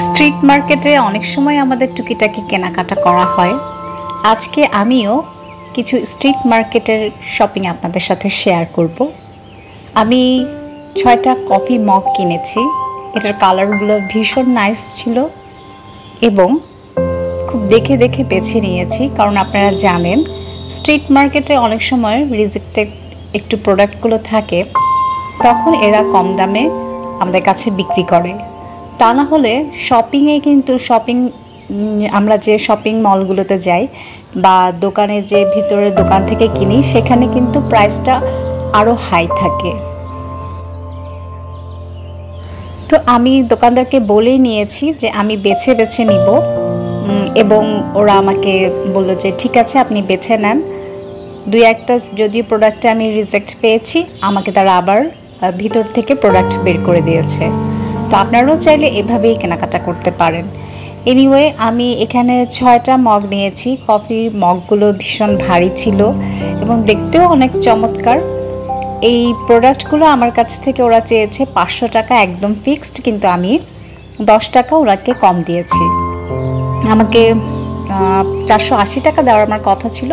Street মার্কেটে অনেক সময় আমাদের টুকিটাকি কেনাকাটা করা হয়। আজকে আমিও কিছু স্ট্রিট মার্কেটের শপিং আপনাদের সাথে শেয়ার করব। আমি 6টা কফি মগ কিনেছি। এটার কালারগুলো ভীষণ নাইস ছিল এবং খুব দেখে দেখে বেছে নিয়েছি, কারণ আপনারা জানেন স্ট্রিট মার্কেটে অনেক সময় রিজেক্টেড একটু প্রোডাক্টগুলো থাকে, তখন এরা কম দামে আমাদের কাছে বিক্রি করে। তা না হলে শপিংয়ে কিন্তু আমরা যে শপিং মলগুলোতে যাই বা দোকানে যে ভিতরে দোকান থেকে কিনি, সেখানে কিন্তু প্রাইসটা আরও হাই থাকে। তো আমি দোকানদারকে বলেই নিয়েছি যে আমি বেছে বেছে নিব, এবং ওরা আমাকে বললো যে ঠিক আছে আপনি বেছে নেন। দুই একটা যদি প্রোডাক্টে আমি রিজেক্ট পেয়েছি, আমাকে তারা আবার ভিতর থেকে প্রোডাক্ট বের করে দিয়েছে। তো আপনারাও চাইলে এভাবেই কেনাকাটা করতে পারেন। এনিওয়ে, আমি এখানে 6টা মগ নিয়েছি। কফির মগগুলো ভীষণ ভারী ছিল এবং দেখতেও অনেক চমৎকার। এই প্রোডাক্টগুলো আমার কাছ থেকে ওরা চেয়েছে 500 টাকা একদম ফিক্সড, কিন্তু আমি 10 টাকা ওরাকে কম দিয়েছি। আমাকে 480 টাকা দেওয়ার আমার কথা ছিল,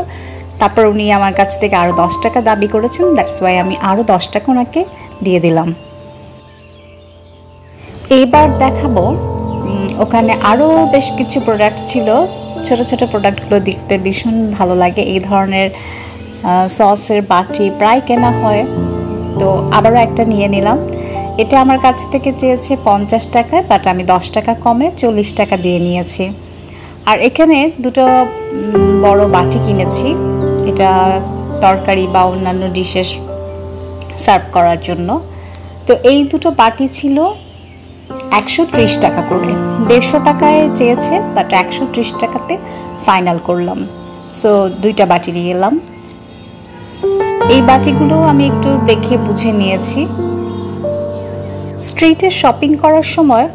তারপর উনি আমার কাছ থেকে আরও 10 টাকা দাবি করেছেন। দ্যাটস ওয়াই আমি আরও 10 টাকা ওনাকে দিয়ে দিলাম। এইবার দেখাবো, ওখানে আরও বেশ কিছু প্রোডাক্ট ছিল। ছোট ছোট প্রোডাক্টগুলো দেখতে ভীষণ ভালো লাগে। এই ধরনের সসের বাটি প্রায় কেনা হয়, তো আবারও একটা নিয়ে নিলাম। এটা আমার কাছ থেকে চেয়েছে 50 টাকায়, বাট আমি 10 টাকা কমে 40 টাকা দিয়ে নিয়েছি। আর এখানে দুটো বড় বাটি কিনেছি, এটা তরকারি বা অন্যান্য ডিশেস সার্ভ করার জন্য। তো এই দুটো বাটি ছিল 130 টাকা করে। 150 টাকায় চেয়েছে, বাট 130 টাকাতে ফাইনাল করলাম। সো দুইটা বাটি নিয়ে এলাম। এই বাটিগুলো আমি একটু দেখে বুঝে নিয়েছি। স্ট্রিটে শপিং করার সময়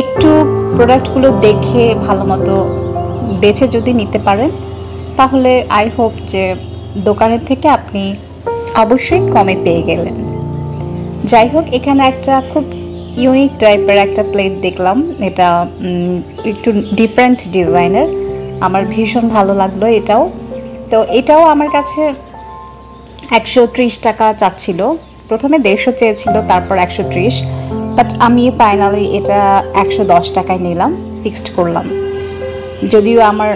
একটু প্রোডাক্টগুলো দেখে ভালো মতো বেছে যদি নিতে পারেন, তাহলে আই হোপ যে দোকানের থেকে আপনি অবশ্যই কমে পেয়ে গেলেন। যাই হোক, এখানে একটা খুব ইউনিক টাইপের একটা প্লেট দেখলাম। এটা একটু ডিফারেন্ট ডিজাইনের, আমার ভীষণ ভালো লাগলো এটাও। তো এটাও আমার কাছে 130 টাকা চাচ্ছিল। প্রথমে 150 চেয়েছিল, তারপর 130, বাট আমি ফাইনালি এটা 110 টাকায় নিলাম, ফিক্সড করলাম। যদিও আমার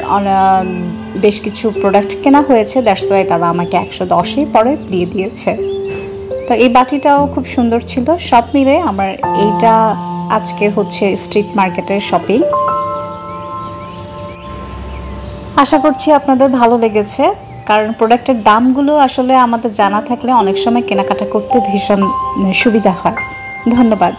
বেশ কিছু প্রোডাক্ট কেনা হয়েছে, দ্যাটস ওয়াই তারা আমাকে 110ই পরে দিয়ে দিয়েছে। তো এই বাটিটাও খুব সুন্দর ছিল। সব মিলে আমার এইটা আজকের হচ্ছে স্ট্রিট মার্কেটের শপিং। আশা করছি আপনাদের ভালো লেগেছে, কারণ প্রোডাক্টের দামগুলো আসলে আমাদের জানা থাকলে অনেক সময় কেনাকাটা করতে ভীষণ সুবিধা হয়। ধন্যবাদ।